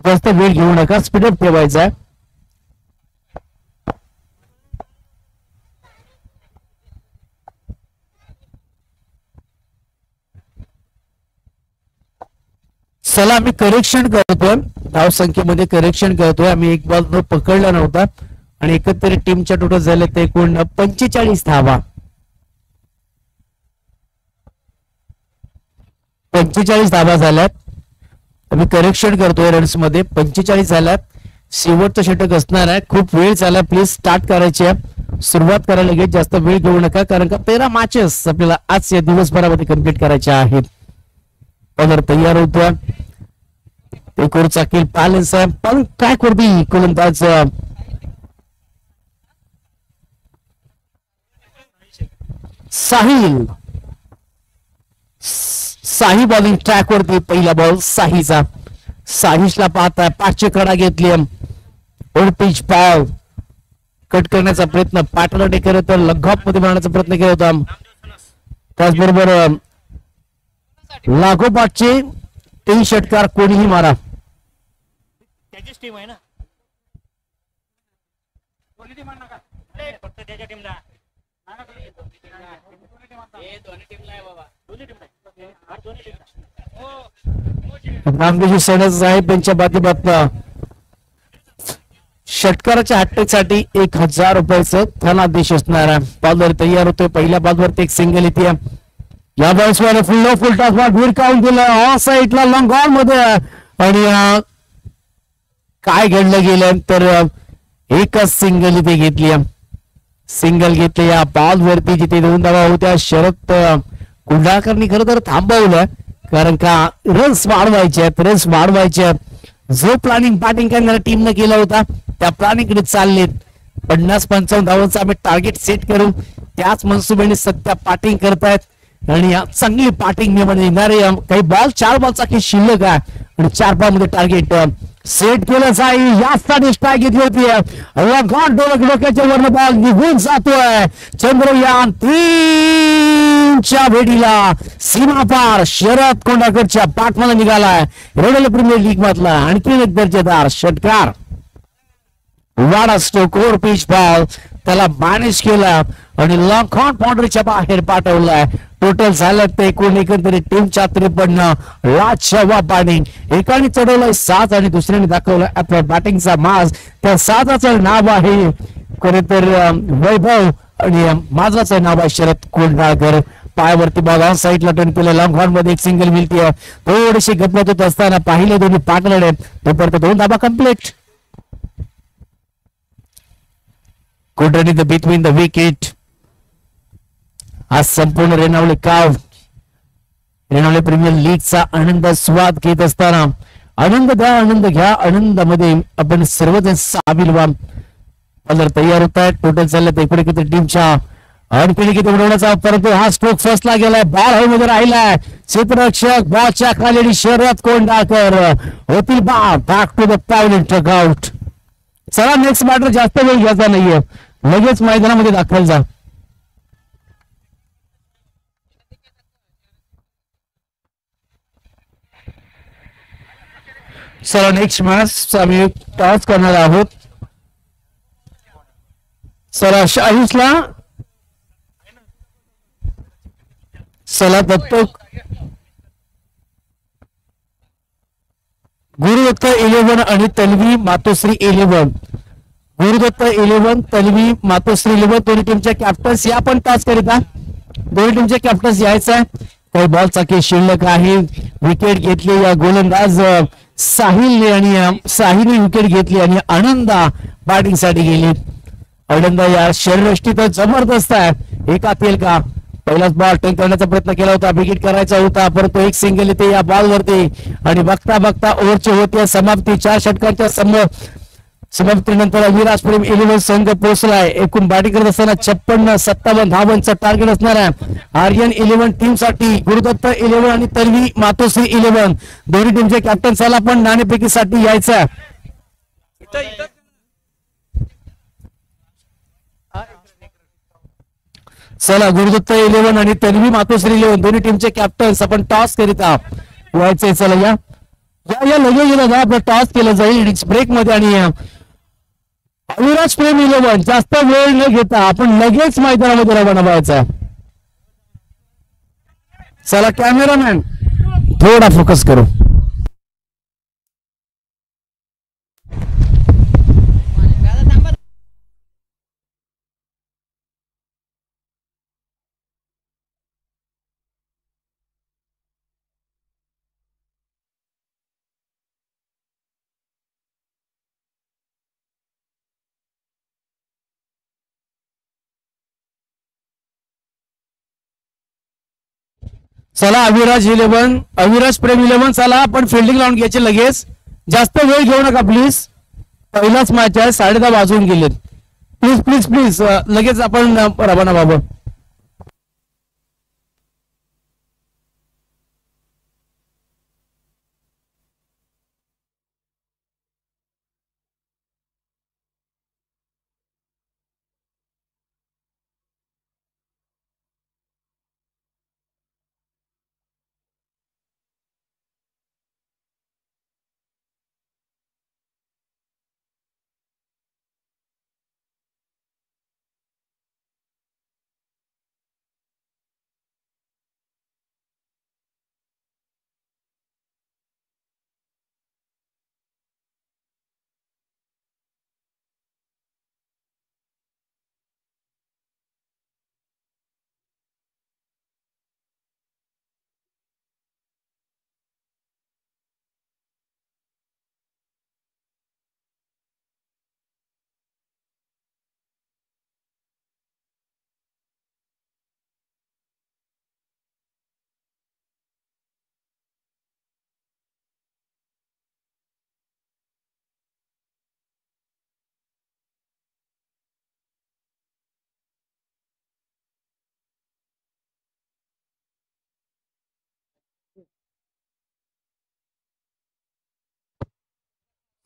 A: जास्त वेळ घेऊ नका. स्पीडअप ठेवायचा. चला आम्ही करेक्शन करतोय. धाव संख्येमध्ये करेक्शन करतोय. आम्ही एक बॉल न पकडला नव्हता आणि एकत्रित टीमच्या टोटल झाले ते एकूण 45 धावा. 45 धावा झाल्यात. आम्ही करेक्शन करतोय. रन्स मध्ये 45 झाल्यात. शेवटचं षटक असणार आहे. खूप वेळ झाला. प्लीज स्टार्ट करायची आहे. सुरुवात करायला लगेच. जास्त वेळ घेऊ नका कारण का 13 मॅचेस आपल्याला आज या दिवसभरामध्ये कम्प्लीट करायच्या आहेत. बॉलर तयार होतोय. कोरचा खेळ बॅलन्स आहे. पण काय करते गोलंदाज साहिल. साही बॉलिंग ट्रॅक वरती. पहिला बॉल साहीचा. साहिशला पाहताय. 5 कडा घेतली. ओल्ड पिच बॉल कट करण्याचा प्रयत्न पाटलाने करत तर लगॉप मध्ये मारण्याचा प्रयत्न केला होता. त्याचबरोबर लागोपाठचे 3 षटकार कोणीही मारा.
B: त्याचीच टीम आहे ना. फक्त त्याच्या टीमला
A: रामदेव साहेब यांच्या बाबतीत षटकाराच्या हॅट्रिकसाठी 1000 रुपयाचं धनादेश असणार आहे. बॉलर तयार होतोय. पहिल्या बॉलवरती एक सिंगल येते. या बॉल्सवर फुल टॉस बॉल भिरकावून दिला ऑफ साईडला लॉंग ऑन मध्ये. आणि काय घडलं गेलं तर एकच सिंगल इथे घेतली. सिंगल घेतली या बॉल वरती जिथे 2 धावा होत्या. शरद कुंडाळकरनी खरं तर थांबवलं कारण का रन्स वाढवायचे. जो प्लॅनिंग बॅटिंग करणाऱ्या टीमनं केला होता त्या प्लॅनिंगकडे चाललेत. 50-55 धावांचं आम्ही टार्गेट सेट करू. त्याच मनसुबेने सध्या बॅटिंग करतायत आणि चांगली बॅटिंग येणारे काही बॉल 4 बॉलचा खेळ शिल्लक आहे आणि 4 बॉल मध्ये टार्गेट सेट केलं जाईल. यासाठी स्ट्राईक घेतली होती. डोक्याच्या वरनं बॉल निघून जातोय. चंद्रयान 3च्या भेटीला सीमा पार. शरद कोंडाळकरच्या बॅटमधला निघालाय. रॉयल प्रीमियर लीग मधला आणखी एक दर्जेदार षटकार. वाडा स्ट्रोक ओव्हर पिच बॉल त्याला मॅनेज केला आणि लॉंग ऑन बाउंड्रीच्या बाहेर पाठवलाय. टोटल झालं ते एकंदरीत टीमच्या 53. लाजवा बॅटिंग. एकाने चढवलंय 7 आणि दुसऱ्याने दाखवलं आपल्या बॅटिंगचा माज. त्या 7चं नाव आहे खरे तर वैभव आणि माझाचं नाव आहे शरद कोंडाळकर. पायावरती बॉल ऑन साईडला टर्न केलं. लॉंग ऑन मध्ये एक सिंगल मिळते. थोडीशी गपत होत असताना पाहिले दोन्ही पार्टनर तोपर्यंत 2 धावा complete. Good running between the wicket. आज संपूर्ण रेणावळे काव रेणावळे प्रीमियर लीगचा आनंद स्वाद घेत असताना आनंद द्या, आनंद घ्या, आनंदामध्ये आपण सर्वजण सामील व्हा. बॉलर तयार होत आहे. टोटल चालल्यात एकूण किती टीमच्या आणखी किती उडवण्याचा, परंतु हा स्ट्रोक फर्स्टला गेलाय. बॉल हवे मध्ये राहिलाय. क्षेत्ररक्षक बॉलच्या खाली शर्यत कोंडाकर होतील बॅक टू द पॅव्हलियन टगआउट. चला नेक्स्ट बॅटर जास्त वेळ घ्यायचा नाहीये, लगेच मैदानामध्ये दाखल जा. चला नेक्स्ट मॅच आम्ही टॉस करणार आहोत. चला शाहीसला चला दत्तक गुरुदत्त 11 आणि तन्वी मातोश्री 11. गुरुदत्त 11, तन्वी मातोश्री 11 दोन्ही टीमच्या कॅप्टन्स या पण टॉस करीता. दोन्ही टीमचे कॅप्टन्स यायचं आहे. काही बॉलचा काही शिल्लक आहे. विकेट घेतली या गोलंदाज साहिलने आणि साहिलने विकेट घेतली आणि आनंदा बॅटिंग साठी गेली. आनंद या शरीरयष्टी तर जबरदस्त आहे. एकात येईल का? पहिलाच बॉल टेक करण्याचा प्रयत्न केला होता, विकेट करायचा होता, परंतु एक सिंगल येते या बॉल वरती आणि बघता बघता ओव्हरची होती समाप्ती. 4 षटकांच्या समाप्तीनंतर अविराज प्रेम 11 संघ पोहोचलाय. एकूण बॅटिंग करत असताना 56-57 धावांचं टार्गेट असणार आहे. आर्यन 11 टीम साठी, गुरुदत्त 11 आणि तन्वी मातोश्री 11 दोन्ही टीमचे कॅप्टन्साला पण नाणेफेकी साठी यायचं आहे. चला गुरुदत्त 11 आणि तन्वी मातोश्री 11 दोन्ही टीमचे कॅप्टन्स आपण टॉस करीत आहोत. यायचंय. चला या या लगेच आपलं टॉस केलं जाईल ब्रेक मध्ये आणि अविराज प्रेम 11 जास्त वेळ न घेता आपण लगेच मैदानामध्ये रवाना व्हायचा. चला कॅमेरामॅन थोडा फोकस करू. चला अविराज 11, अविराज प्रेम 11 चला आपण फिल्डिंग लावून घ्यायचे लगेच. जास्त वेळ घेऊ नका प्लीज. पहिलाच मॅच आहे, 10:30 वाजून गेलेत. प्लीज प्लीज प्लीज लगेच आपण रवाना बाबा.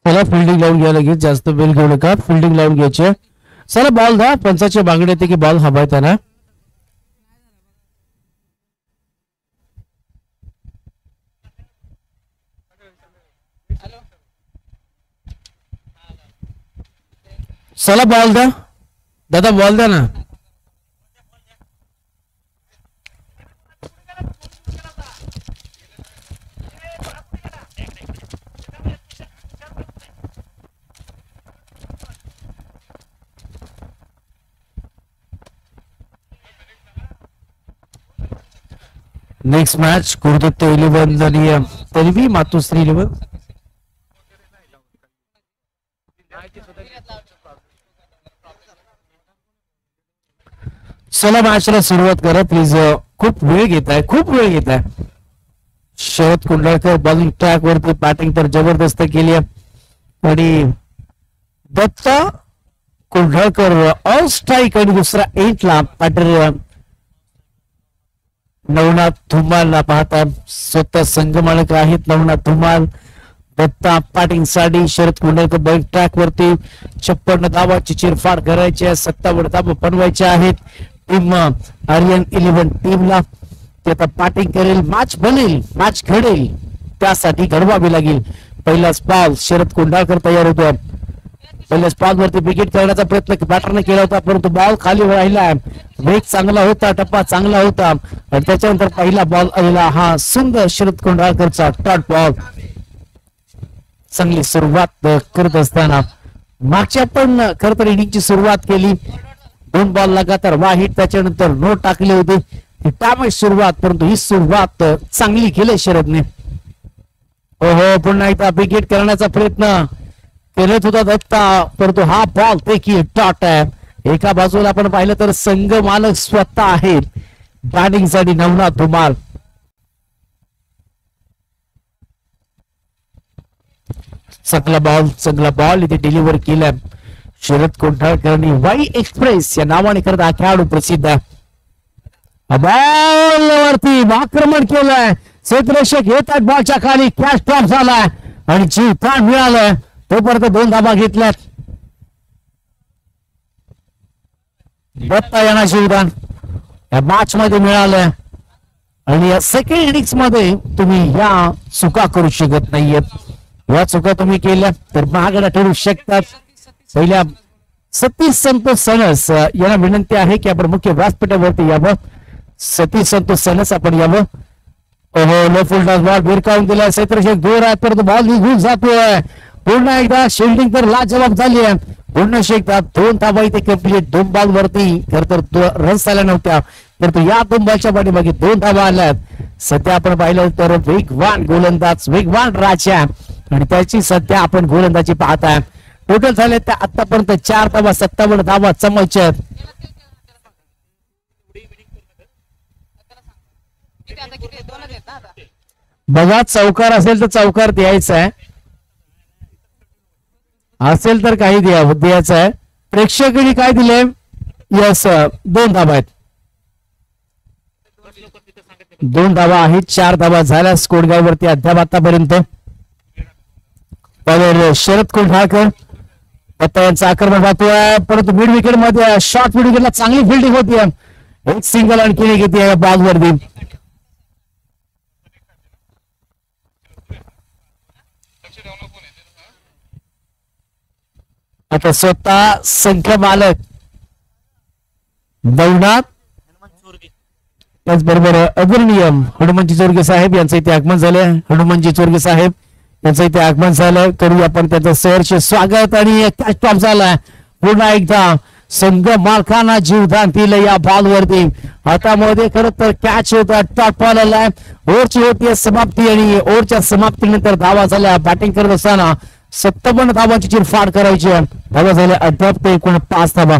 A: चला फिल्डिंग लावून घ्या लगेच, जास्त वेळ घेऊ नका. फिल्डिंग लावून घ्यायचे. चला बॉल द्या. पंचाच्या बांगडे येते की बॉल हवाय त्यांना. चला बॉल द्या दादा, बॉल द्या ना. नेक्स्ट मॅच गुरुदत्त 11 आणि तन्वी मातोश्री 11. चला मॅचला सुरुवात करा प्लीज. खूप वेळ घेत आहे, खूप वेळ घेत आहे. शरद कुंडळकर बॉलिंग ट्रॅक वरती बॅटिंग तर जबरदस्त केली आहे आणि दत्ता कुंडळकर ऑल स्ट्राईक आणि दुसरा 8 ला बॅटर नवनाथ धुमालला पाहता. स्वतः संघमालक आहेत नवनाथ धुमाल. दत्ता बॅटिंग साठी, शरद कुंडळकर बॉलिंग ट्रॅक वरती. 56 धावाची चिरफाड करायची आहे, 57 धावा बनवायच्या आहेत. टीम आर्यन 11 टीमला ते आता बॅटिंग करेल, मॅच बनेल, मॅच घडेल, त्यासाठी घडवावी लागेल. पहिलाच बॉल शरद कुंडळकर तयार होतो. पहिल्याच बॉल वरती विकेट करण्याचा प्रयत्न बॅटरने केला होता, परंतु बॉल खाली राहिला. वेग चांगला होता, टप्पा चांगला होता आणि त्याच्यानंतर पहिला बॉल आलेला हा सुंदर शरद कुंडळकरचा डॉट बॉल. चांगली सुरुवात करत असताना मागच्या पण खरं तर इनिंगची सुरुवात केली. 2 बॉल लगातार वाहिट, त्याच्यानंतर नो टाकले होते. त्यामुळे सुरुवात, परंतु ही सुरुवात चांगली केली शरदने. हो पुन्हा एकदा विकेट करण्याचा प्रयत्न करत होता दत्ता, परंतु हा बॉल पैकी डॉट आहे. एका बाजूला आपण पाहिलं तर संघ मालक स्वतः आहेत बॅटिंग साठी नवनाथ धुमाल. चांगला बॉल इथे डिलिव्हर केलाय शरद कुंडळकर. वाई एक्सप्रेस या नावाने करत हा खेळाडू प्रसिद्ध आहे. बॉल वरती आक्रमण केलंय, क्षेत्ररक्षक येतात बॉलच्या खाली, कॅच ड्रॉप झालाय आणि जीवदान मिळालंय. तोपर्यंत 2 धावा घेतल्यात. दत्ता यांना जीवदान या मॅच मध्ये मिळालंय आणि या सेकंड इनिंग्स मध्ये तुम्ही या चुका करू शकत नाहीयेत. या चुका तुम्ही केल्या तर महागडा ठरू शकतात. पहिल्या सतीश संतोष सणस यांना विनंती आहे की आपण मुख्य व्यासपीठावरती यावं. सतीश संतोष सणस आपण यावं. लो फुल टॉस बॉल भिरकावून दिलाय, क्षेत्ररक्षक दूर आहे परंतु बॉल निघून जातोय. पुन्हा एकदा शिल्डिंग तर लाजवाब झाली आहे. पुन्हा शेकतात 2 धावा इथे कंप्लीट. 2 बॉल वरती खर तर रन्स आल्या नव्हत्या, परंतु या 2 बॉलच्या पाठीमागे 2 धावा आल्यात. सध्या आपण पाहिलं तर वेगवान गोलंदाज, वेगवान राजा आणि त्याची सध्या आपण गोलंदाजी पाहताय. टोटल झाले त्या आतापर्यंत 4 धावा, 57 धावा चमकच्या. बघा चौकार असेल तर चौकार द्यायचा आहे, असेल तर काही द्यायचं आहे. प्रेक्षकांनी काय दिले? यस 2 धावा आहेत. 2 धावा आहेत, 4 धावा झाल्या स्कोरगावरती अद्याप आतापर्यंत. शरद कुंडळकर आता यांचं आक्रमण राहतोय, परंतु मिड विकेट मध्ये शॉर्ट मिड विकेटला चांगली फिल्डिंग होती. एक सिंगल आणखी घेते बॉल वरती. आता स्वतः संघ मालक नवनाथ, त्याचबरोबर आदरणीय हनुमानजी चोरगे साहेब यांचं इथे आगमन झालंय. हनुमानजी चोरगे साहेब यांचं इथे आगमन झालं, करूया आपण त्यांचं सहर्ष स्वागत. आणि कॅच टॉप झालाय. पुन्हा एकदा संघ मालकांना जीवदान दिलं या बॉल वरती. हातामध्ये खरं तर कॅच होता, टॉप बॉल आलाय. ओव्हरची होती समाप्ती आणि ओव्हरच्या समाप्तीनंतर धावा झाल्या. बॅटिंग करत असताना 57 धावांची चिरफाड करायची. धावा झाल्या अद्याप ते एकूण 5 धावा.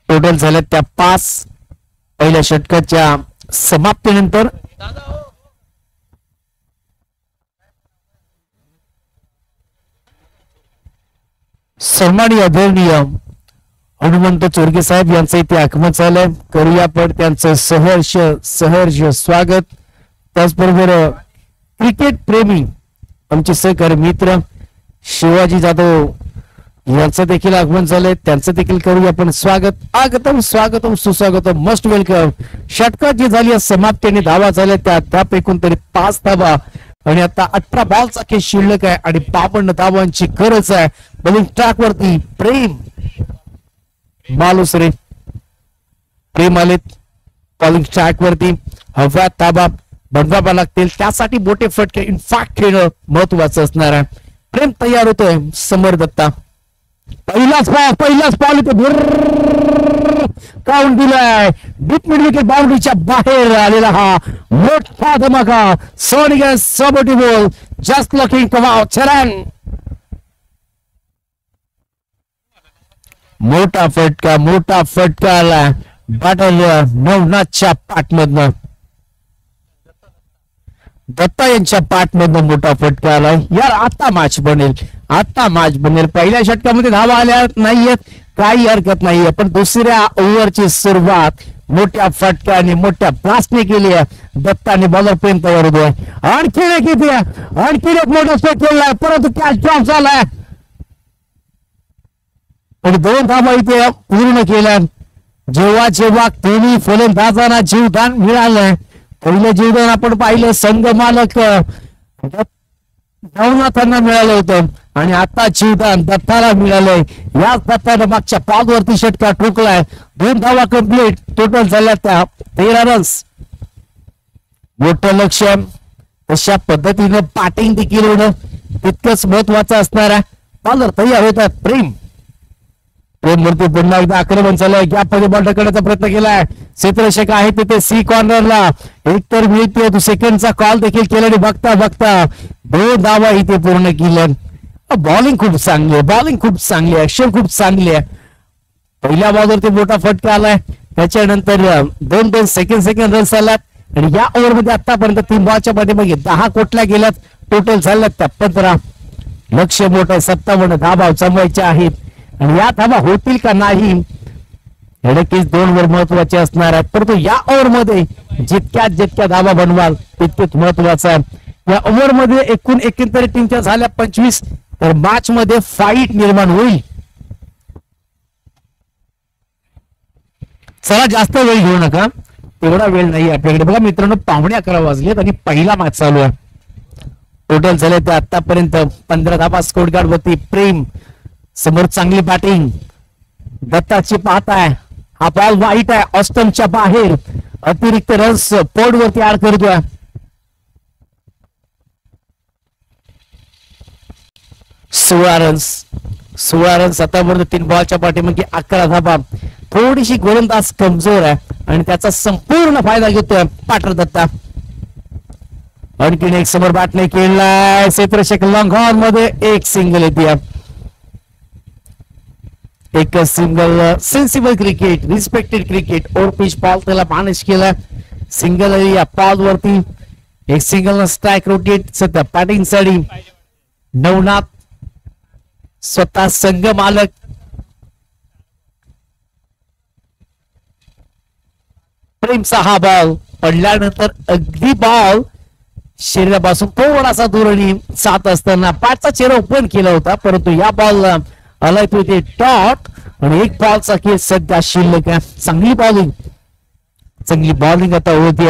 A: टोटल झाल्या त्या 5 पहिल्या षटकाच्या समाप्तीनंतर. सन्माननीय आदरणीय हनुमंत चोरगे साहेब यांचं इथे आगमन झालंय. करूया पण त्यांचं सहर्ष स्वागत. त्याचबरोबर क्रिकेट प्रेमी आमचे सहकारी मित्र शिवाजी जाधव यांचं देखील आगमन झालंय, त्यांचं देखील करूया आपण स्वागत. स्वागतम सुस्वागतम, मस्ट वेलकम. षटकात जी झाली समाप्तीने धावा झाल्या त्या एकूण तरी 5 धावा आणि आता 18 बॉलचा खेळ शिल्लक आहे आणि 52 धावांची गरज आहे. बॉलिंग ट्रॅक वरती प्रेम मालुसरे प्रेम आलेत. बॉलिंग ट्रॅक वरती हव्यात धावा बनवाव्या लागतील, त्यासाठी मोठे फटके इनफॅक्ट खेळणं महत्वाचं असणार आहे. प्रेम तयार होतोय. समर दत्ता पहिलाच बॉल इथे काउंट दिलाय. डीप मिड विकेट बाउंड्रीच्या बाहेर आलेला हा मोठा धमाका. सोनिक सबोटी ball just looking come out. Charan मोठा फटका आला बॅटर नवनाथच्या पाठमधनं. दत्ता यांच्या पाठमधनं मोठा फटका आलाय. यार आता मॅच बनेल. पहिल्या षटकामध्ये धावा आल्या नाहीयेत, काही हरकत नाहीये, पण दुसऱ्या ओव्हरची सुरुवात मोठ्या फटक्याने मोठ्या ब्लास्टने केली आहे. दत्ताने बॉलर पर्यंत तयार होतोय. आणखीन एक मोठा स्ट्रोक केलाय, परंतु कॅच ड्रॉप झालाय. पण 2 धावा इथे पूर्ण केल्या. जेव्हा तिन्ही फलंदाजांना जीवदान मिळालंय. पहिलं जीवदान आपण पाहिलं संघ मालक नवनाथांना मिळालं होतं आणि आता जीवदान दत्ताला मिळालंय. याच दत्तानं मागच्या पादवरती षटका ठोकलाय. 2 धावा कंप्लीट, टोटल झाल्या त्या 13 रन्स. मोठं लक्ष तशा पद्धतीनं बॅटिंग देखील होणं तितकंच महत्वाचं असणार आहे. बॉलर तयार होतात. प्रेम वरती पुन्हा एकदा आक्रमण झालंय. गॅप मध्ये बॉल ढकलण्याचा प्रयत्न केलाय. क्षेत्ररक्षक आहे तिथे सी कॉर्नरला एकतर मिळते, सेकंडचा कॉल देखील केल्याने बघता 2 धावा इथे पूर्ण केल्या. बॉलिंग खूप चांगली आहे, ऍक्शन खूप चांगली आहे. पहिल्या बॉलवरती मोठा फटका आलाय, त्याच्यानंतर 2 सेकंड रन्स आलात आणि या ओव्हरमध्ये आतापर्यंत 3 बॉलच्या मध्ये 10 कोटल्या गेल्यात. टोटल झाल्यात त्या 15. लक्ष मोठं 57 धावा जमवायच्या आहेत आणि या धावा होतील का नाही हे नक्कीच 2 वर महत्वाचे असणार आहेत. परंतु या ओव्हर मध्ये जितक्या धावा बनवाल तितकेच महत्वाचं आहे. या ओव्हर मध्ये एकंदरीत टीमच्या झाल्या 25, तर मॅच मध्ये फाईट निर्माण होईल. चला जास्त वेळ घेऊ नका, तेवढा वेळ नाही आपल्याकडे. बघा मित्रांनो, 11:15 वाजलेत आणि पहिला मॅच चालू आहे. टोटल झाले ते आतापर्यंत 15 धावा. स्कोर कार्ड वरती प्रेम, समोर चांगली बॅटिंग दत्ताची पाहताय. हा बॉल वाईट आहे, ऑस्टनच्या बाहेर. अतिरिक्त रन्स पोर्ड वरती ऍड करतोय. सोळा रन्स आतापर्यंत 3 बॉलच्या पाठीमागे 11 धावा. थोडीशी गोलंदाज कमजोर आहे आणि त्याचा संपूर्ण फायदा घेतोय पाटर दत्ता. आणखीन एक समोर बॅटने केलाय. क्षेत्ररक्षक लॉंग हॉर्न मध्ये एक सिंगल येते. एक single. Sensible cricket, respected cricket. Over pitch ball त्याला मॅनेज केला. सिंगल या बॉल वरती एक सिंगल स्ट्राइक रोटेट. सध्या बॅटिंग साठी नवनाथ स्वतः संघ मालक. प्रेमचा हा बॉल पडल्यानंतर अगदी बॉल शरीरापासून थोडासा दूर आणि 7 असताना 5चा चेहरा ओपन केला होता, परंतु या बॉलला आलाय तो इथे डॉट आणि 1 बॉलचा केस सध्या शिल्लक आहे. चांगली बॉलिंग आता होती.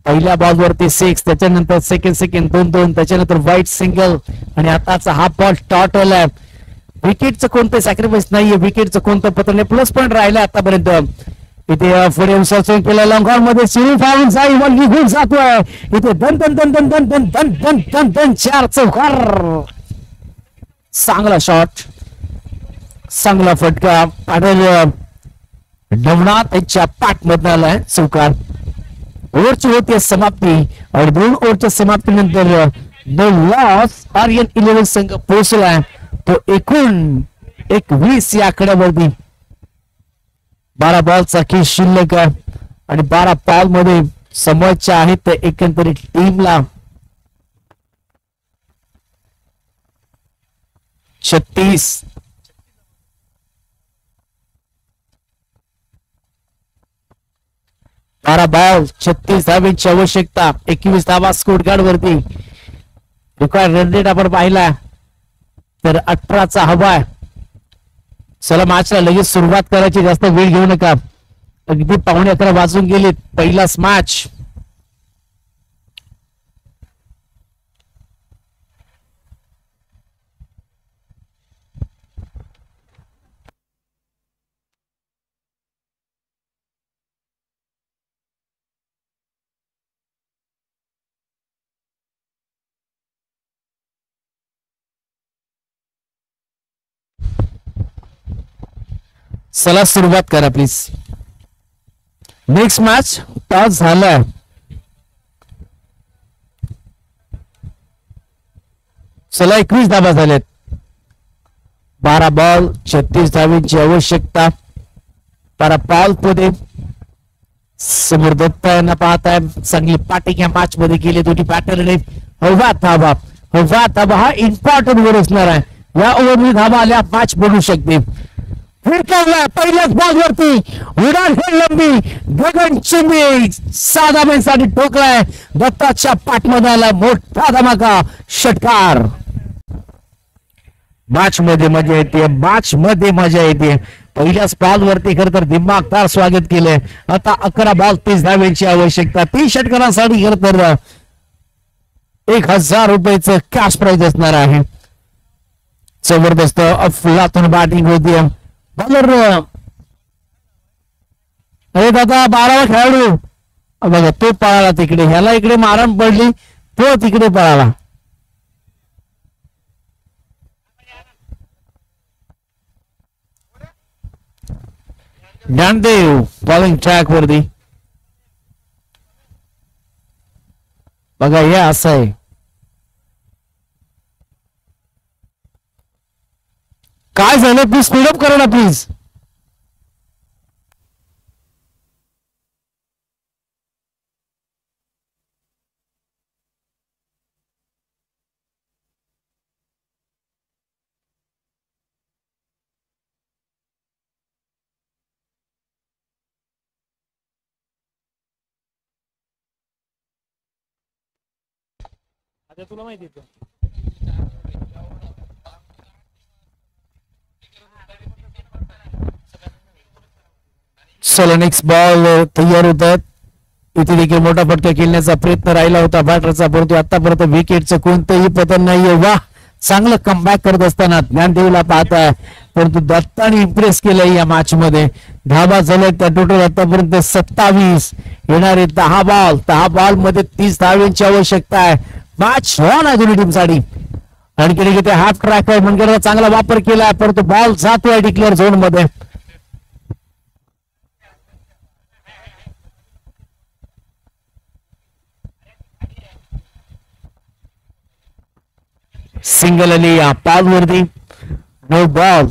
A: पहिल्या बॉलवरती 6, त्याच्यानंतर सेकंड 2-2, त्याच्यानंतर व्हाईट सिंगल आणि आताचा हा बॉल डॉट आलाय. विकेटचं कोणतं सॅक्रिफाईस नाहीये, विकेटचं कोणतं पत्र नाही. प्लस पॉईंट राहिला आतापर्यंत. इथे पुढे सर्चिंग केलं लॉंग मध्ये सिरी फाऊल जाईल. बॉल निघून जातोय. इथे दन 4 चौकार. चांगला शॉट, चांगला फटका. पाटील नवनाथ यांच्या पाठमधून आलाय चौकार. ओव्हरची होती समाप्ती आणि 2 ओव्हरच्या समाप्तीनंतर नो लॉस आर्यन 11 संघ पोहोचलाय. तो एकूण 21 या आकड्यावरती. 12 बॉलचा खेळ शिल्लक आहे आणि 12 बॉल मध्ये समोरच्या आहेत तर एकंदरीत टीमला 36. 12 बॉल 36 धावांची आवश्यकता. 21 धावा स्कोर कार्ड वरती. रिक्वायर्ड रन रेट आपण पाहिला तर 18चा हवा. चला मॅचला लगेच सुरुवात करायची, जास्त वेळ घेऊ नका. अगदी 11:15 वाजून गेले. पहिलाच मॅच. चला सुरुवात करा प्लीज. नेक्स्ट मॅच टॉस झालाय. चला 21 धाबा झालेत. 12 बॉल 36 धावींची आवश्यकता. 12 बॉल मध्ये समोर दत्ता यांना पाहताय. चांगली पाटिंग या मॅच मध्ये केली दोन्ही बॅटरने. हवा धाबा हा इम्पॉर्टंट ओव्हर असणार आहे. या ओव्हरमध्ये धाबा आल्या मॅच बनू शकते. फिरकावला पहिल्याच बॉल वरती उडान लंबी गगन चिंबी साधा मेनसाठी ठोकलाय. दत्ताच्या पाठमध्ये आला मोठा धमाका षटकार. मॅच मध्ये मजा येते. पहिल्याच बॉल वरती खर तर दिमागदार स्वागत केलंय. आता 11 बॉल 30 धाव्यांची आवश्यकता. 30 षटकारांसाठी खर तर 1000 रुपयाचं कॅश प्राइज असणार आहे. जबरदस्त अफलातून बॅटिंग होती. बॉलर अरे दादा 12वा खेळाडू बघा तो पळाला तिकडे. ह्याला इकडे मारण पडली तो तिकडे पळाला. ज्ञानदेव बॉलिंग ट्रॅक वरती बघा. हे असं आहे. काय झालं प्लीज स्पीडअप करा ना प्लीज.
B: आता तुला माहिती आहे
A: चला नेक्स्ट बॉल तयार होत आहेत. इथे देखील मोठा फटका खेळण्याचा प्रयत्न राहिला होता बॅटरचा, परंतु आतापर्यंत विकेटचं कोणतंही पतन नाहीये. वाह, चांगलं कमबॅक करत असताना ज्ञानदेवला पाहताय, परंतु दत्ताने इम्प्रेस केलंय या मॅच मध्ये. धाबा झाले त्या टोटल आतापर्यंत 27. येणारे 10 बॉल मध्ये 30 धाव्यांची आवश्यकता आहे. मॅच ऑन आहे दोन्ही टीम साठी. आणखी ते हाफ ट्रॅक आहे म्हणजे चांगला वापर केलाय, परंतु बॉल जातोय डिक्लेअर झोन मध्ये. सिंगल आली या बॉल वरती. नो बॉल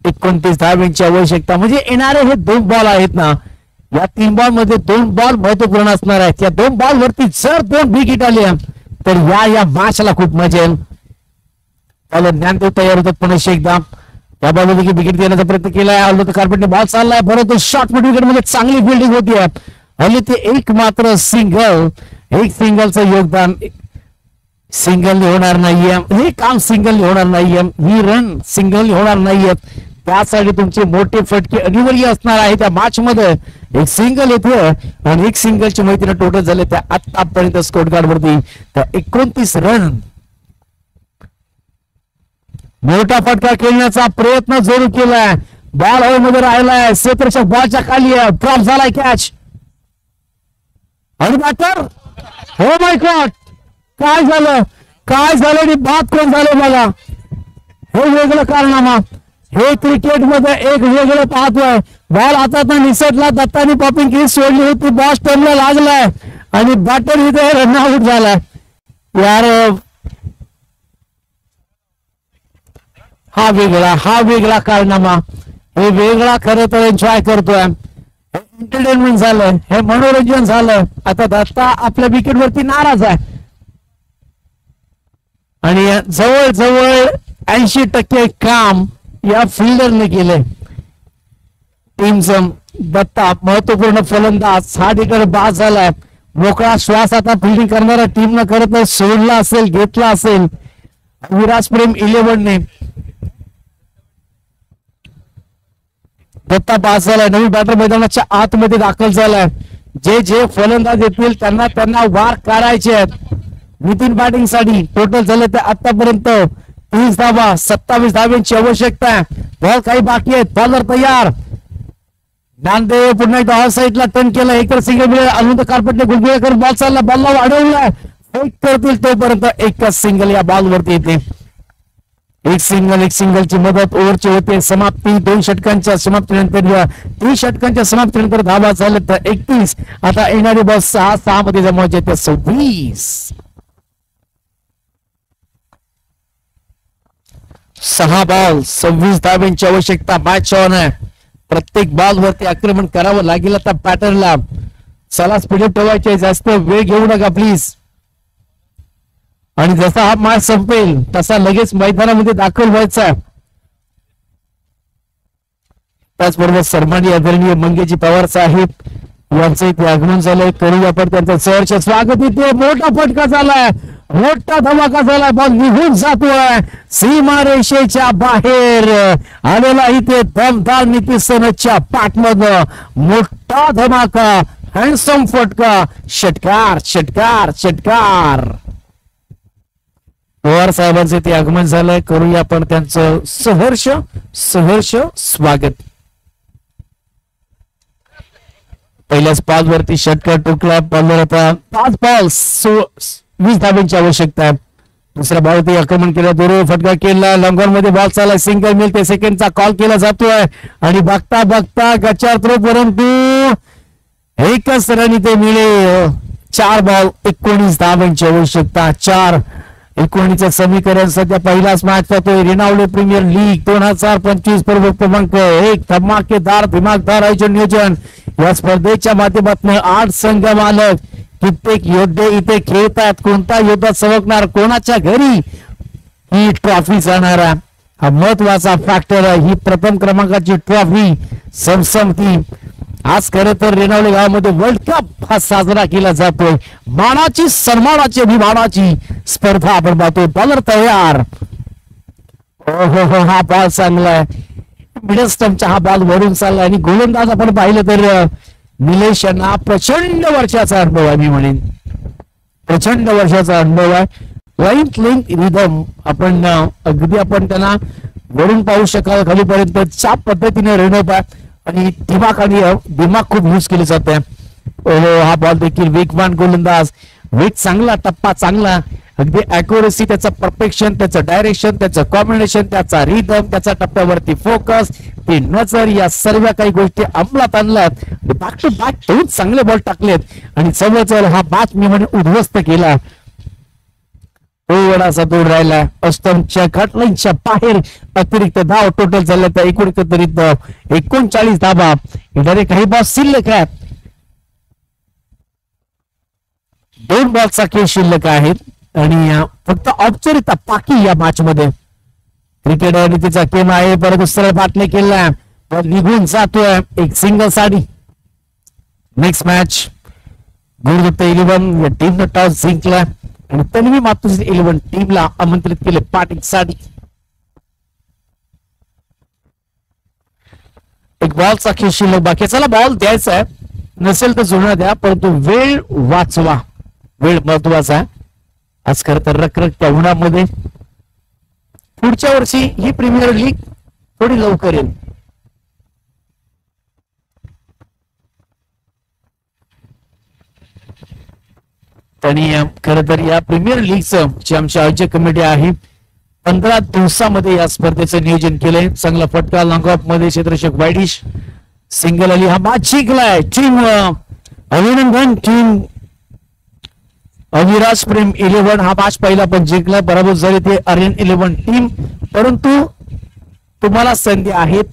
A: 29 धाव्यांची आवश्यकता. म्हणजे येणारे हे 2 बॉल आहेत ना, या 3 बॉल मध्ये 2 बॉल महत्वपूर्ण असणार आहेत. या 2 बॉल वरती जर 2 विकेट आले तर या मॅचला खूप मजा येईल. त्याला ज्ञानदेव तयार होतात पुन्हा एकदा. या बॉल मध्ये विकेट देण्याचा प्रयत्न केलाय. आलो तर कार्पेटने बॉल चाललाय, परंतु शॉर्ट मिड विकेट मध्ये चांगली फिल्डिंग होती आहे. हल्ली ते एक मात्र सिंगलचं योगदान सिंगल होणार नाहीये. हे काम सिंगल होणार नाहीये, ही रन सिंगल होणार नाहीयेत. त्यासाठी तुमचे मोठे फटके अनिवार्य असणार आहे. त्या मॅच मध्ये एक सिंगल येते आणि एक सिंगलची माहिती टोटल झाले त्या आतापर्यंत स्कोर कार्ड वरती 29 रन. मोठा फटका खेळण्याचा प्रयत्न जरूर केलाय. बॉल हवे मध्ये राहिलाय, क्षेत्रच्या बॉलच्या खाली आहे. ड्रॉप झालाय कॅच आणि बॅटर हो माय गॉड, काय झालं बात कोण झालं बघा. हे वेगळं कारनामा. हे क्रिकेट मध्ये एक वेगळं पाहतोय. बॉल आता निसटला, दत्तानी पॉपिंग केली सोडली होती, बॉल स्टंपला लागलाय आणि बॅटर इथे रन आउट झालाय. यार हा वेगळा कारनामा. हे वेगळा खरं तर एन्जॉय करतोय. एंटरटेनमेंट झालं, हे मनोरंजन झालं. आता दत्ता आपल्या विकेट वरती नाराज आहे आणि जवळजवळ 80% काम या फिल्डरने केलंय टीमचं. दत्ता महत्वपूर्ण फलंदाज हा ठिकाणी बाद झालाय. मोकळा श्वास आता फिल्डिंग करणाऱ्या टीमनं खरं तर सोडला असेल, घेतला असेल. विराज प्रेम 11ने दत्ता बाद झालाय. नवीन बॅटर मैदानाच्या आतमध्ये दाखल झालाय. जे फलंदाज येतील त्यांना वार करायचे आहेत. नितीन बॅटिंग साठी टोटल झाले ते आतापर्यंत 30 धावा, 27 धाव्यांची आवश्यकता आहे. बॉल काही बाकी आहेत. बॉलर तयार. ज्ञानदेव पुन्हा एकदा ऑफ साईडला टर्न केला. एक तर सिंगल मिळेल. अनंत कार्पेटने गुलगुले बॉल चालला, बॉलला वाढवलाय. फेक करतील तोपर्यंत एकच सिंगल या बॉल वरती येते. एक सिंगलची मदत ओव्हरची होते समाप्ती. 2 षटकांच्या समाप्तीनंतर 3 षटकांच्या समाप्तीनंतर धावा झाले तर 31. आता येणारे बॉल 6 मध्ये जमवायचे ते 26. 6 बॉल 26 धाब्यांची आवश्यकता. मॅच ऑन आहे. प्रत्येक बॉल वरती आक्रमण करावं लागेल आता पॅटर्नला. चला स्पीड ठेवायचे, जास्त वेळ घेऊ नका प्लीज. आणि जसा हा मॅच संपेल तसा लगेच मैदानामध्ये दाखल व्हायचा. त्याचबरोबर सन्माननीय आदरणीय मंगेजी पवार साहेब यांचं इथे आगमन झालंय. करूया आपण त्यांचं सहर्ष स्वागत. इथे मोठा फटका झालाय, मोठा धमाका झालाय. बॉल निघून जातोय सीमारेषेच्या बाहेर. आलेला इथे दमदार नितीश सेनच्या पाठमधनं मोठा धमाका, हँडसम फटका. षटकार षटकार षटकार. पवार साहेबांचे ते आगमन झालंय. करूया आपण त्यांचं सहर्ष स्वागत. पहिल्याच पाच वरती षटकार टोकला. बॉलर आता 5 बॉल 20 धाब्यांची आवश्यकता आहे. दुसऱ्या बॉलवरती आक्रमण केलं, दोन फटका केला. लॉंगॉन मध्ये बॉल चालला, सिंगल मिळते. सेकंडचा कॉल केला जातोय आणि बघता बघता गचार थ्रो, परंतु एकच रन इथे मिळे. 4 बॉल 19 धाब्यांची आवश्यकता. 4-19 समीकरण सध्या पहिलाच मॅच पाहतोय. रेनावले प्रीमियर लीग 2025 पर्व क्रमांक 1. धमाकेदार दिमागदार आयोजन नियोजन. या स्पर्धेच्या माध्यमातून 8 संघ मालक, कित्येक योद्धे इथे खेळतात. कोणता योद्धा चमकणार, कोणाच्या घरी ही ट्रॉफी जाणार, हा महत्वाचा फॅक्टर आहे. ही प्रथम क्रमांकाची ट्रॉफी समसमती. आज खरं तर रेणावले गावामध्ये वर्ल्ड कप हा साजरा केला जातोय. मानाची, सन्मानाची, अभिमानाची स्पर्धा आपण पाहतोय. बॉलर तयार. हो हा बॉल चांगला आहे. मिडल स्टंपचा हा बॉल वरून चालला आणि गोलंदाज आपण पाहिलं तर निलेश यांना प्रचंड वर्षाचा अनुभव आहे. मी म्हणेन प्रचंड वर्षाचा अनुभव आहे. लाईट लिंक रिदम आपण अगदी आपण त्यांना वरून पाहू शकाल खालीपर्यंत च्या पद्धतीने रेणव आहे आणि दिमाग खूप यूज केले जाते. हा बॉल देखील वेगवान गोलंदाज, वेग चांगला, टप्पा चांगला, अगदी अॅक्युरेसी, त्याचं परफेक्शन, त्याचं डायरेक्शन, त्याचं कॉम्बिनेशन, त्याचा रिदम, त्याचा टप्प्यावरती फोकस, ती नजर, या सर्व काही गोष्टी अंमलात आणल्यात. बॅक टू बॅक 2 चांगले बॉल टाकलेत आणि जवळजवळ हा मॅच मी म्हणे उद्ध्वस्त केला. थोडासा दूर राहिला. अष्टमच्या कटलाईनच्या बाहेर अतिरिक्त धाव टोटल झाले तर एकत्रित 39 धावा. इथे काही बॉल शिल्लक आहेत. 2 बॉलचा खेळ शिल्लक आहेत आणि फक्त औपचारिकता बाकी या मॅच मध्ये. क्रिकेट आणि तिचा गेम आहे, परंतु सरळ बाटले केला निघून जातोय. एक सिंगल साडी. नेक्स्ट मॅच गुरुदत्त 11 या टीमनं टॉस जिंकला आणि तन्वी मातुश्री 11 टीमला आमंत्रित केले पार्टी साठी. एक बॉलचा खेळ शिल्लक बाकी. चला बॉल द्यायचा आहे, नसेल तर जुळणा द्या, परंतु वेळ वाचवा. वेळ महत्वाचा आहे. आज खरं तर रखरखत्या उन्हामध्ये पुढच्या वर्षी ही प्रीमियर लीग थोडी लवकर येईल. आणि खरं तर या प्रीमियर लीगचं जी आमची आयोजक कमिटी आहे 15 दिवसामध्ये या स्पर्धेचं नियोजन केलंय. चांगला फटका लॉंग ऑफ मध्ये क्षेत्ररक्षक वायडिश सिंगल आली. हा मॅच जिंकलाय टीम अभिनंदन. टीम अविराज प्रेम 11 हा मॅच पहिला पण जिंकला. बरोबर झाले ते आर्यन 11 टीम, परंतु तुम्हाला संधी आहेत,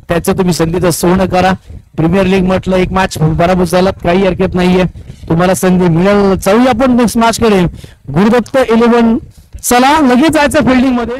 A: त्याचं तुम्ही संधीचं सोनं करा. प्रीमियर लीग म्हटलं एक मॅच बरोबर झाला, काही हरकत नाहीये, तुम्हाला संधी मिळेल. जाऊया आपण नेक्स्ट मॅच कडे. गुरुदत्त 11 चला लगेच जायचं फिल्डिंग मध्ये.